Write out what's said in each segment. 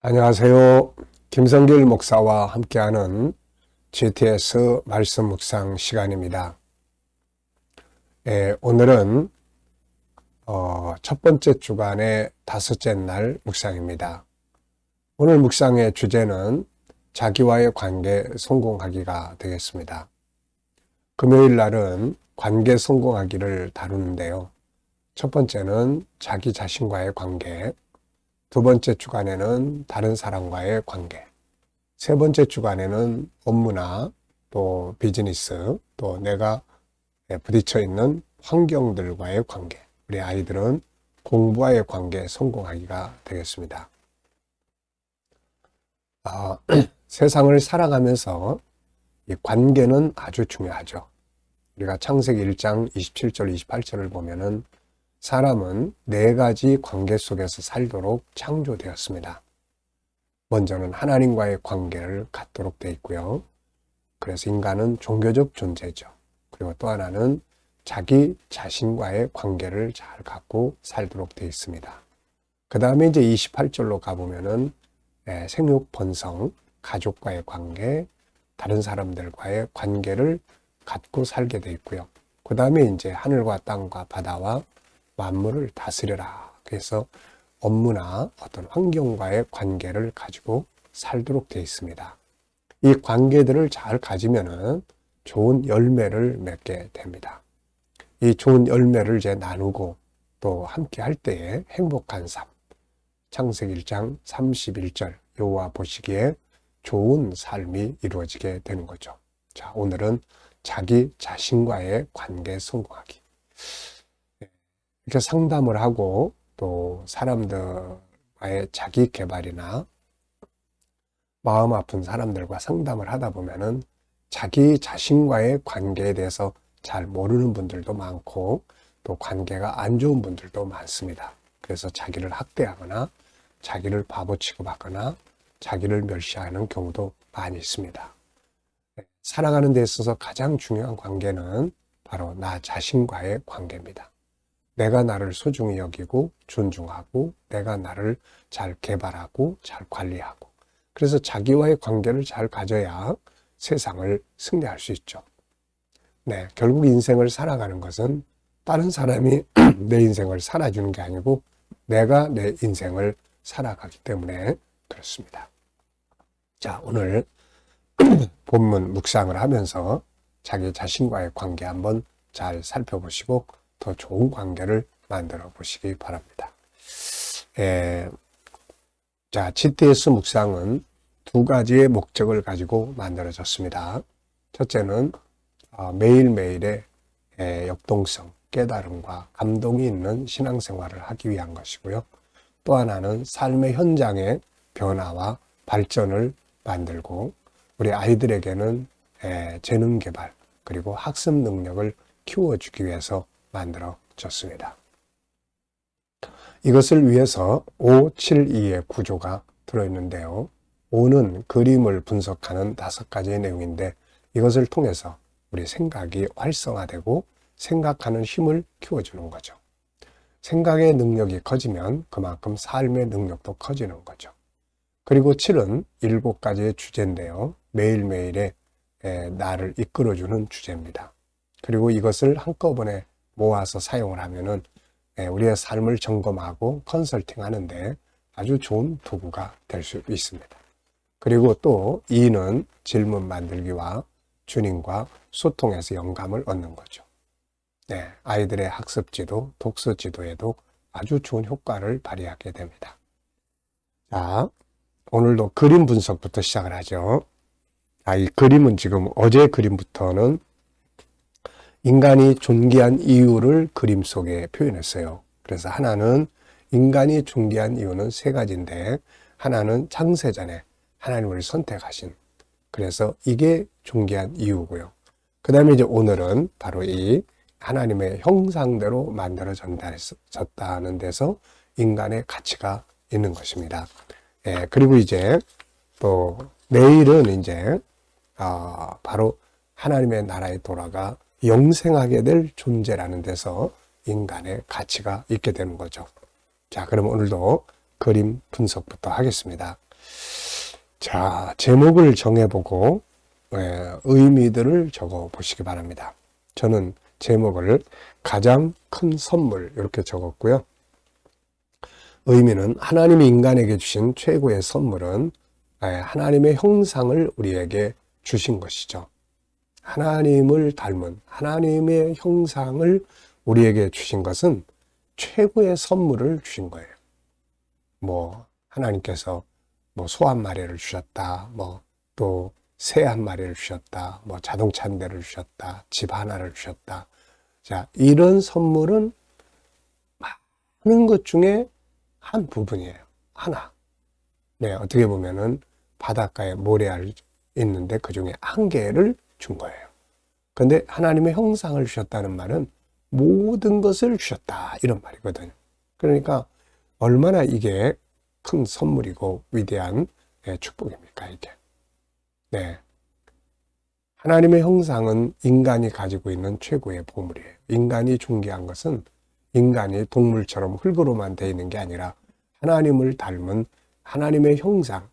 안녕하세요. 김성길 목사와 함께하는 GTS 말씀 묵상 시간입니다. 오늘은 첫 번째 주간의 다섯째 날 묵상입니다. 오늘 묵상의 주제는 자기와의 관계 성공하기가 되겠습니다. 금요일 날은 관계 성공하기를 다루는데요. 첫 번째는 자기 자신과의 관계, 두 번째 주간에는 다른 사람과의 관계, 세 번째 주간에는 업무나 또 비즈니스, 또 내가 부딪혀 있는 환경들과의 관계, 우리 아이들은 공부와의 관계 성공하기가 되겠습니다. 세상을 살아가면서 이 관계는 아주 중요하죠. 우리가 창세기 1장 27절, 28절을 보면은 사람은 네 가지 관계 속에서 살도록 창조되었습니다. 먼저는 하나님과의 관계를 갖도록 되어 있고요. 그래서 인간은 종교적 존재죠. 그리고 또 하나는 자기 자신과의 관계를 잘 갖고 살도록 되어 있습니다. 그 다음에 이제 28절로 가보면은 생육 번성, 가족과의 관계, 다른 사람들과의 관계를 갖고 살게 되어 있고요. 그 다음에 이제 하늘과 땅과 바다와 만물을 다스려라. 그래서 업무나 어떤 환경과의 관계를 가지고 살도록 되어 있습니다. 이 관계들을 잘 가지면은 좋은 열매를 맺게 됩니다. 이 좋은 열매를 이제 나누고 또 함께 할 때에 행복한 삶. 창세기 1장 31절 여호와 보시기에 좋은 삶이 이루어지게 되는 거죠. 자, 오늘은 자기 자신과의 관계 성공하기. 이렇게 상담을 하고 또 사람들과의 자기 개발이나 마음 아픈 사람들과 상담을 하다 보면은 자기 자신과의 관계에 대해서 잘 모르는 분들도 많고 또 관계가 안 좋은 분들도 많습니다. 그래서 자기를 학대하거나 자기를 바보 취급하거나 자기를 멸시하는 경우도 많이 있습니다. 살아가는 데 있어서 가장 중요한 관계는 바로 나 자신과의 관계입니다. 내가 나를 소중히 여기고 존중하고 내가 나를 잘 개발하고 잘 관리하고 그래서 자기와의 관계를 잘 가져야 세상을 승리할 수 있죠. 네, 결국 인생을 살아가는 것은 다른 사람이 내 인생을 살아주는 게 아니고 내가 내 인생을 살아가기 때문에 그렇습니다. 자, 오늘 본문 묵상을 하면서 자기 자신과의 관계 한번 잘 살펴보시고 더 좋은 관계를 만들어 보시기 바랍니다. 자, GTS 묵상은 두 가지의 목적을 가지고 만들어졌습니다. 첫째는 매일매일의 역동성, 깨달음과 감동이 있는 신앙생활을 하기 위한 것이고요. 또 하나는 삶의 현장의 변화와 발전을 만들고 우리 아이들에게는 재능 개발 그리고 학습 능력을 키워주기 위해서 만들어졌습니다. 이것을 위해서 572의 구조가 들어있는데요. 5는 그림을 분석하는 5가지의 내용인데 이것을 통해서 우리 생각이 활성화되고 생각하는 힘을 키워주는 거죠. 생각의 능력이 커지면 그만큼 삶의 능력도 커지는 거죠. 그리고 7은 7가지의 주제인데요. 매일매일의 나를 이끌어주는 주제입니다. 그리고 이것을 한꺼번에 모아서 사용을 하면은 우리의 삶을 점검하고 컨설팅 하는데 아주 좋은 도구가 될 수 있습니다. 그리고 또 2는 질문 만들기와 주님과 소통해서 영감을 얻는 거죠. 네, 아이들의 학습 지도, 독서 지도에도 아주 좋은 효과를 발휘하게 됩니다. 자, 오늘도 그림 분석부터 시작을 하죠. 이 그림은 지금 어제 그림부터는 인간이 존귀한 이유를 그림 속에 표현했어요. 그래서 하나는 인간이 존귀한 이유는 세 가지인데 하나는 창세전에 하나님을 선택하신 그래서 이게 존귀한 이유고요. 그 다음에 이제 오늘은 바로 이 하나님의 형상대로 만들어졌다는 데서 인간의 가치가 있는 것입니다. 그리고 이제 또 내일은 이제 바로 하나님의 나라에 돌아가 영생하게 될 존재라는 데서 인간의 가치가 있게 되는 거죠. 자, 그럼 오늘도 그림 분석부터 하겠습니다. 자, 제목을 정해보고 의미들을 적어 보시기 바랍니다. 저는 제목을 가장 큰 선물 이렇게 적었고요. 의미는 하나님이 인간에게 주신 최고의 선물은 하나님의 형상을 우리에게 주신 것이죠. 하나님을 닮은 하나님의 형상을 우리에게 주신 것은 최고의 선물을 주신 거예요. 뭐 하나님께서 뭐 소 한 마리를 주셨다, 뭐 또 새 한 마리를 주셨다, 뭐 자동차 한 대를 주셨다, 집 하나를 주셨다. 자, 이런 선물은 많은 것 중에 한 부분이에요. 하나. 네, 어떻게 보면은 바닷가에 모래알 있는데 그 중에 한 개를 준 거예요. 근데 하나님의 형상을 주셨다는 말은 모든 것을 주셨다, 이런 말이거든요. 그러니까 얼마나 이게 큰 선물이고 위대한 축복입니까, 이게. 네. 하나님의 형상은 인간이 가지고 있는 최고의 보물이에요. 인간이 존귀한 것은 인간이 동물처럼 흙으로만 되어 있는 게 아니라 하나님을 닮은 하나님의 형상,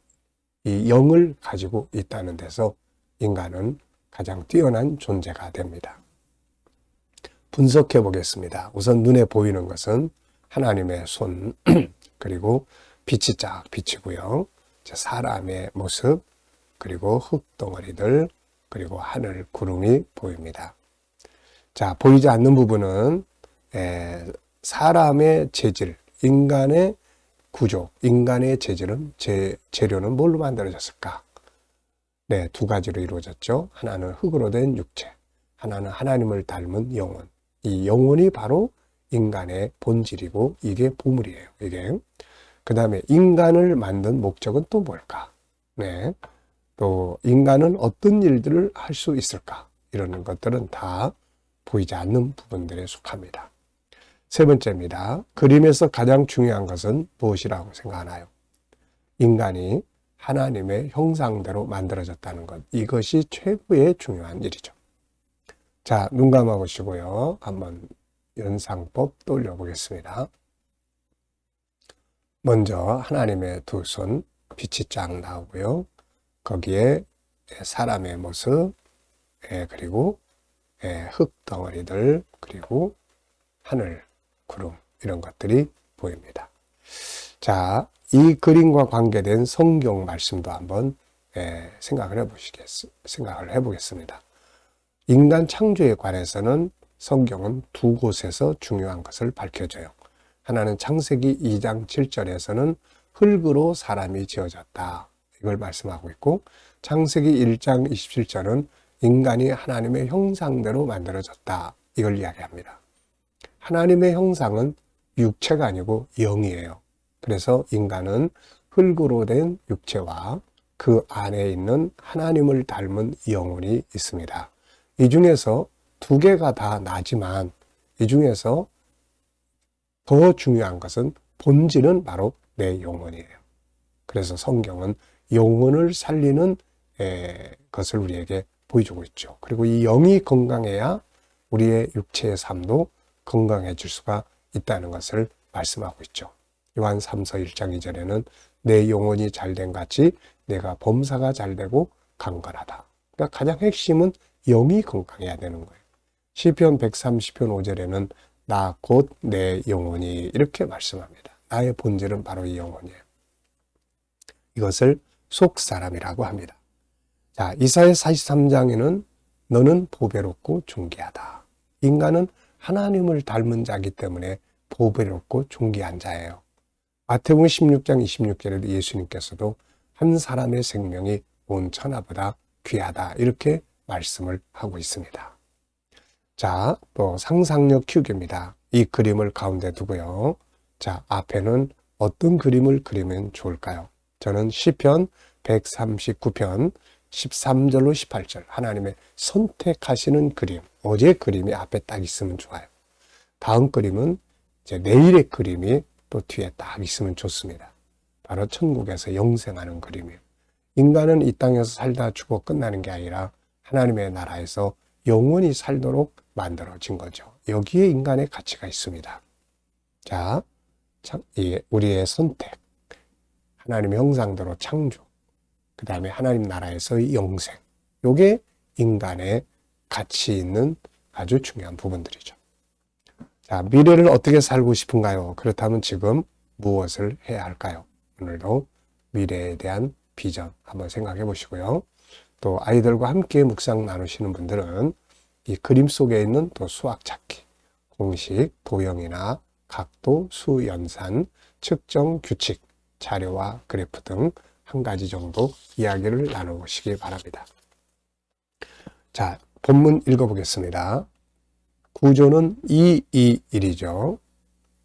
이 영을 가지고 있다는 데서 인간은 가장 뛰어난 존재가 됩니다. 분석해 보겠습니다. 우선 눈에 보이는 것은 하나님의 손, 그리고 빛이 쫙 비치고요. 사람의 모습, 그리고 흙덩어리들, 그리고 하늘, 구름이 보입니다. 자, 보이지 않는 부분은 사람의 재질, 인간의 구조, 인간의 재질은, 재료는 뭘로 만들어졌을까? 네, 두 가지로 이루어졌죠. 하나는 흙으로 된 육체, 하나는 하나님을 닮은 영혼. 이 영혼이 바로 인간의 본질이고 이게 보물이에요. 이게. 그 다음에 인간을 만든 목적은 또 뭘까? 네. 또 인간은 어떤 일들을 할 수 있을까? 이런 것들은 다 보이지 않는 부분들에 속합니다. 세 번째입니다. 그림에서 가장 중요한 것은 무엇이라고 생각하나요? 인간이 하나님의 형상대로 만들어졌다는 것. 이것이 최고의 중요한 일이죠. 자, 눈 감아보시고요. 한번 연상법 떠올려 보겠습니다. 먼저 하나님의 두 손, 빛이 쫙 나오고요. 거기에 사람의 모습, 그리고 흙덩어리들, 그리고 하늘, 구름, 이런 것들이 보입니다. 자, 이 그림과 관계된 성경 말씀도 한번 생각을 해보겠습니다. 인간 창조에 관해서는 성경은 두 곳에서 중요한 것을 밝혀줘요. 하나는 창세기 2장 7절에서는 흙으로 사람이 지어졌다, 이걸 말씀하고 있고, 창세기 1장 27절은 인간이 하나님의 형상대로 만들어졌다, 이걸 이야기합니다. 하나님의 형상은 육체가 아니고 영이에요. 그래서 인간은 흙으로 된 육체와 그 안에 있는 하나님을 닮은 영혼이 있습니다. 이 중에서 두 개가 다 나지만 이 중에서 더 중요한 것은 본질은 바로 내 영혼이에요. 그래서 성경은 영혼을 살리는 것을 우리에게 보여주고 있죠. 그리고 이 영이 건강해야 우리의 육체의 삶도 건강해질 수가 있다는 것을 말씀하고 있죠. 요한 3서 1장 2절에는 내 영혼이 잘된 같이 내가 범사가 잘되고 강건하다. 그러니까 가장 핵심은 영이 건강해야 되는 거예요. 시편 130편 5절에는 나 곧 내 영혼이, 이렇게 말씀합니다. 나의 본질은 바로 이 영혼이에요. 이것을 속사람이라고 합니다. 자, 이사야 43장에는 너는 보배롭고 존귀하다. 인간은 하나님을 닮은 자이기 때문에 보배롭고 존귀한 자예요. 마태복음 16장 26절에도 예수님께서도 한 사람의 생명이 온 천하보다 귀하다, 이렇게 말씀을 하고 있습니다. 자, 또 상상력 키우기입니다. 이 그림을 가운데 두고요. 자, 앞에는 어떤 그림을 그리면 좋을까요? 저는 시편 139편 13절로 18절, 하나님의 선택하시는 그림, 어제 그림이 앞에 딱 있으면 좋아요. 다음 그림은 이제 내일의 그림이 또 뒤에 딱 있으면 좋습니다. 바로 천국에서 영생하는 그림이에요. 인간은 이 땅에서 살다 죽어 끝나는 게 아니라 하나님의 나라에서 영원히 살도록 만들어진 거죠. 여기에 인간의 가치가 있습니다. 자, 우리의 선택. 하나님의 형상대로 창조, 그 다음에 하나님 나라에서의 영생, 요게 인간의 가치 있는 아주 중요한 부분들이죠. 자, 미래를 어떻게 살고 싶은가요? 그렇다면 지금 무엇을 해야 할까요? 오늘도 미래에 대한 비전 한번 생각해 보시고요. 또 아이들과 함께 묵상 나누시는 분들은 이 그림 속에 있는 또 수학 찾기, 공식, 도형이나 각도, 수, 연산, 측정, 규칙, 자료와 그래프 등 한 가지 정도 이야기를 나눠보시기 바랍니다. 자, 본문 읽어보겠습니다. 구조는 221이죠.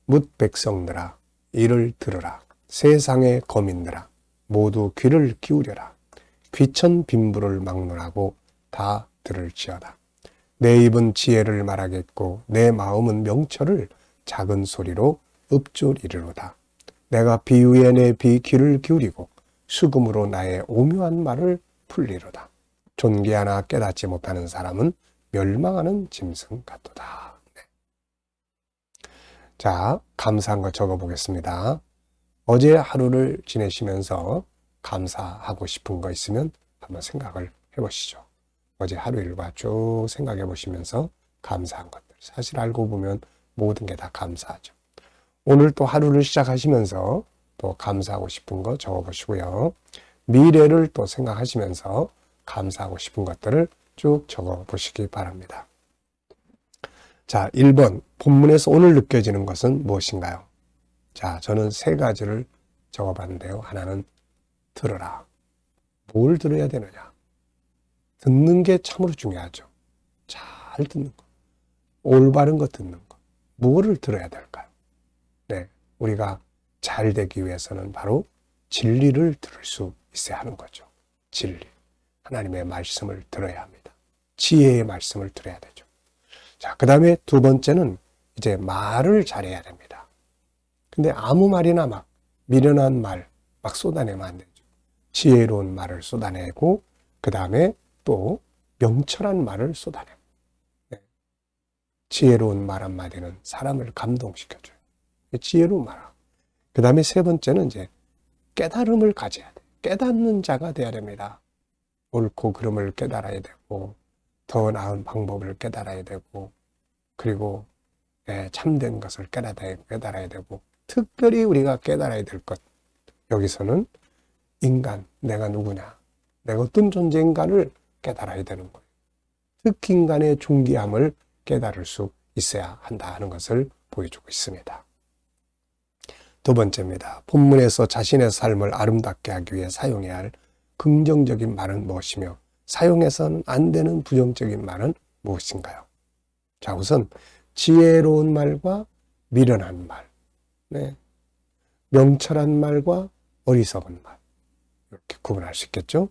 뭇 백성들아, 이를 들으라. 세상의 거민들아, 모두 귀를 기울여라. 귀천 빈부를 막론하고 다 들을지어다. 내 입은 지혜를 말하겠고 내 마음은 명철을 작은 소리로 읊조리리로다. 내가 비유에 내 귀를 기울이고 수금으로 나의 오묘한 말을 풀리로다. 존귀하나 깨닫지 못하는 사람은 멸망하는 짐승 같도다. 네. 자, 감사한 거 적어보겠습니다. 어제 하루를 지내시면서 감사하고 싶은 거 있으면 한번 생각을 해보시죠. 어제 하루 일과 쭉 생각해 보시면서 감사한 것들. 사실 알고 보면 모든 게 다 감사하죠. 오늘 또 하루를 시작하시면서 또 감사하고 싶은 거 적어보시고요. 미래를 또 생각하시면서 감사하고 싶은 것들을 쭉 적어보시기 바랍니다. 자, 1번. 본문에서 오늘 느껴지는 것은 무엇인가요? 자, 저는 3가지를 적어봤는데요. 하나는 들어라. 뭘 들어야 되느냐? 듣는 게 참으로 중요하죠. 잘 듣는 거. 올바른 거 듣는 거. 뭐를 들어야 될까요? 네, 우리가 잘 되기 위해서는 바로 진리를 들을 수 있어야 하는 거죠. 진리. 하나님의 말씀을 들어야 합니다. 지혜의 말씀을 들어야 되죠. 자, 그 다음에 2번째는 이제 말을 잘해야 됩니다. 근데 아무 말이나 막 미련한 말 막 쏟아내면 안 되죠. 지혜로운 말을 쏟아내고 그 다음에 또 명철한 말을 쏟아내고. 네. 지혜로운 말 한마디는 사람을 감동시켜줘요. 지혜로운 말. 그 다음에 3번째는 이제 깨달음을 가져야 돼요. 깨닫는 자가 돼야 됩니다. 옳고 그름을 깨달아야 되고 더 나은 방법을 깨달아야 되고 그리고 참된 것을 깨달아야 되고 특별히 우리가 깨달아야 될 것. 여기서는 인간, 내가 누구냐, 내가 어떤 존재인가를 깨달아야 되는 거예요. 특히 인간의 존귀함을 깨달을 수 있어야 한다는 것을 보여주고 있습니다. 2번째입니다. 본문에서 자신의 삶을 아름답게 하기 위해 사용해야 할 긍정적인 말은 무엇이며 사용해서는 안 되는 부정적인 말은 무엇인가요? 자, 우선 지혜로운 말과 미련한 말, 네. 명철한 말과 어리석은 말, 이렇게 구분할 수 있겠죠?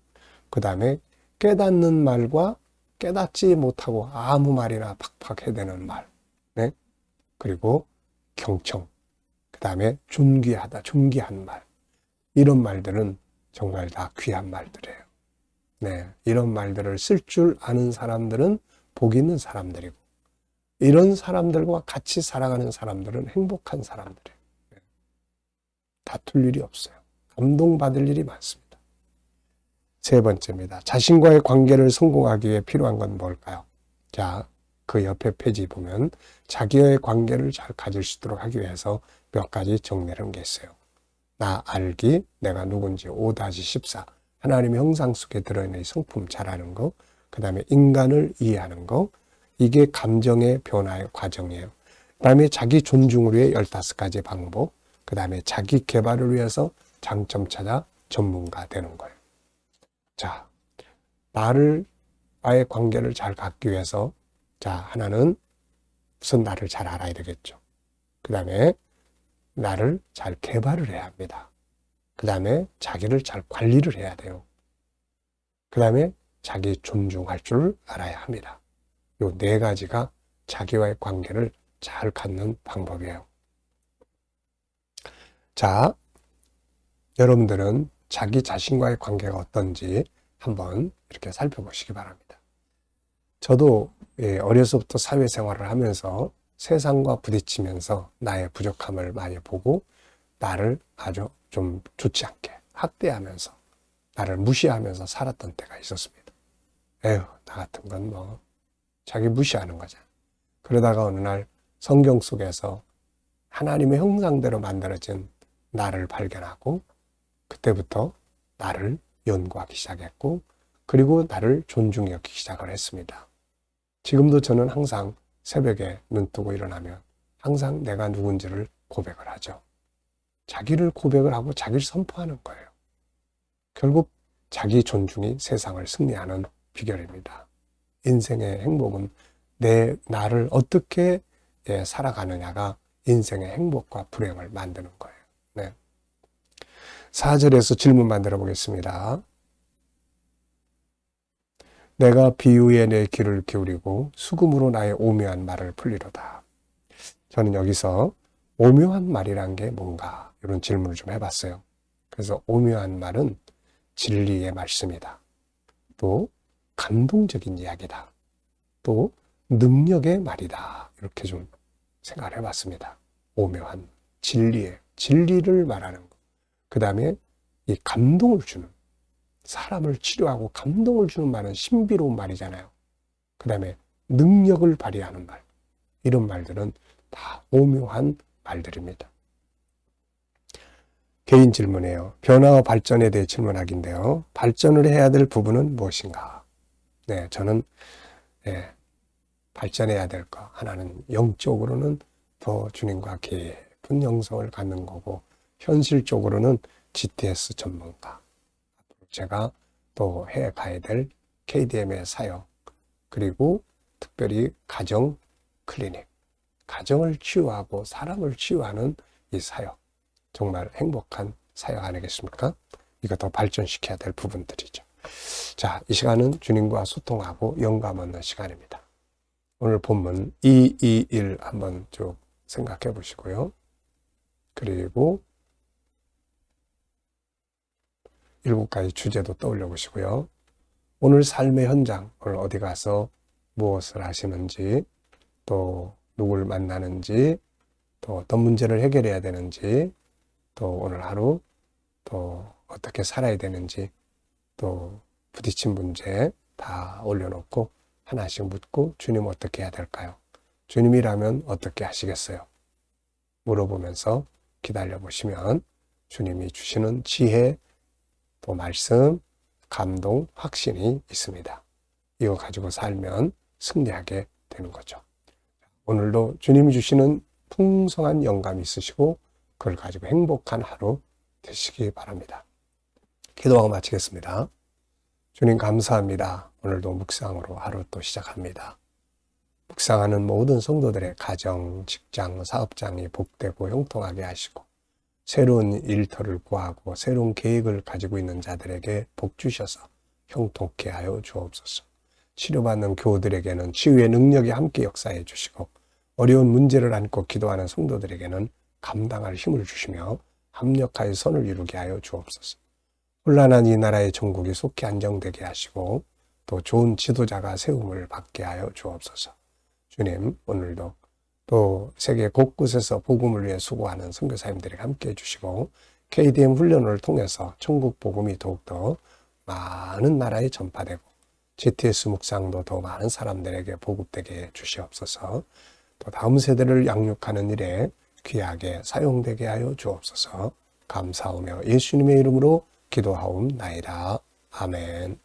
그 다음에 깨닫는 말과 깨닫지 못하고 아무 말이나 팍팍 해대는 말, 네. 그리고 경청, 그 다음에 존귀하다, 존귀한 말, 이런 말들은 정말 다 귀한 말들이에요. 네, 이런 말들을 쓸 줄 아는 사람들은 복 있는 사람들이고 이런 사람들과 같이 살아가는 사람들은 행복한 사람들이에요. 네. 다툴 일이 없어요. 감동받을 일이 많습니다. 3번째입니다. 자신과의 관계를 성공하기 위해 필요한 건 뭘까요? 자, 그 옆에 페이지 보면 자기와의 관계를 잘 가질 수 있도록 하기 위해서 몇 가지 정리하는 게 있어요. 나 알기, 내가 누군지 5-14, 하나님의 형상 속에 들어있는 성품 잘 아는 거, 그 다음에 인간을 이해하는 거, 이게 감정의 변화의 과정이에요. 그 다음에 자기 존중을 위해 15가지 방법, 그 다음에 자기 개발을 위해서 장점 찾아 전문가 되는 거예요. 자, 나와의 관계를 잘 갖기 위해서 자, 하나는 우선 나를 잘 알아야 되겠죠. 그 다음에 나를 잘 개발을 해야 합니다. 그 다음에 자기를 잘 관리를 해야 돼요. 그 다음에 자기 존중할 줄 알아야 합니다. 요 4가지가 자기와의 관계를 잘 갖는 방법이에요. 자, 여러분들은 자기 자신과의 관계가 어떤지 한번 이렇게 살펴보시기 바랍니다. 저도 어려서부터 사회생활을 하면서 세상과 부딪히면서 나의 부족함을 많이 보고 나를 아주 좀 좋지 않게 학대하면서 나를 무시하면서 살았던 때가 있었습니다. 에휴, 나 같은 건 뭐 자기 무시하는 거잖아. 그러다가 어느 날 성경 속에서 하나님의 형상대로 만들어진 나를 발견하고 그때부터 나를 연구하기 시작했고 그리고 나를 존중히 여기기 시작을 했습니다. 지금도 저는 항상 새벽에 눈 뜨고 일어나면 항상 내가 누군지를 고백을 하죠. 자기를 고백을 하고 자기를 선포하는 거예요. 결국 자기 존중이 세상을 승리하는 비결입니다. 인생의 행복은 나를 어떻게 살아가느냐가 인생의 행복과 불행을 만드는 거예요. 네. 4절에서 질문 만들어 보겠습니다. 내가 비유에 내 귀를 기울이고 수금으로 나의 오묘한 말을 풀리로다. 저는 여기서 오묘한 말이란 게 뭔가 이런 질문을 좀 해봤어요. 그래서 오묘한 말은 진리의 말씀이다. 또 감동적인 이야기다. 또 능력의 말이다. 이렇게 좀 생각을 해봤습니다. 오묘한 진리를 말하는 것. 그 다음에 이 감동을 주는, 사람을 치료하고 감동을 주는 말은 신비로운 말이잖아요. 그 다음에 능력을 발휘하는 말. 이런 말들은 다 오묘한 말들입니다. 개인 질문이에요. 변화와 발전에 대해 질문하기인데요. 발전을 해야 될 부분은 무엇인가? 네, 저는 발전해야 될 거. 하나는 영적으로는 더 주님과 깊은 영성을 갖는 거고 현실적으로는 GTS 전문가. 제가 또 해가야 될 KDM의 사역 그리고 특별히 가정 클리닉. 가정을 치유하고 사람을 치유하는 이 사역. 정말 행복한 사역 아니겠습니까? 이거 더 발전시켜야 될 부분들이죠. 자, 이 시간은 주님과 소통하고 영감 얻는 시간입니다. 오늘 본문 221 한번 쭉 생각해 보시고요. 그리고 7가지 주제도 떠올려 보시고요. 오늘 삶의 현장, 오늘 어디 가서 무엇을 하시는지, 또 누굴 만나는지, 또 어떤 문제를 해결해야 되는지, 또 오늘 하루 또 어떻게 살아야 되는지, 또 부딪힌 문제 다 올려놓고 하나씩 묻고 주님 어떻게 해야 될까요? 주님이라면 어떻게 하시겠어요? 물어보면서 기다려보시면 주님이 주시는 지혜, 또 말씀, 감동, 확신이 있습니다. 이거 가지고 살면 승리하게 되는 거죠. 오늘도 주님이 주시는 풍성한 영감이 있으시고 그걸 가지고 행복한 하루 되시기 바랍니다. 기도하고 마치겠습니다. 주님 감사합니다. 오늘도 묵상으로 하루 또 시작합니다. 묵상하는 모든 성도들의 가정, 직장, 사업장이 복되고 형통하게 하시고 새로운 일터를 구하고 새로운 계획을 가지고 있는 자들에게 복 주셔서 형통케 하여 주옵소서. 치료받는 교우들에게는 치유의 능력이 함께 역사해 주시고 어려운 문제를 안고 기도하는 성도들에게는 감당할 힘을 주시며 합력하여 선을 이루게 하여 주옵소서. 혼란한 이 나라의 정국이 속히 안정되게 하시고 또 좋은 지도자가 세움을 받게 하여 주옵소서. 주님, 오늘도 또 세계 곳곳에서 복음을 위해 수고하는 선교사님들에게 함께 해주시고 KDM 훈련을 통해서 천국 복음이 더욱더 많은 나라에 전파되고 GTS 묵상도 더 많은 사람들에게 보급되게 해 주시옵소서. 또 다음 세대를 양육하는 일에 귀하게 사용되게 하여 주옵소서. 감사하며 예수님의 이름으로 기도하옵나이다. 아멘.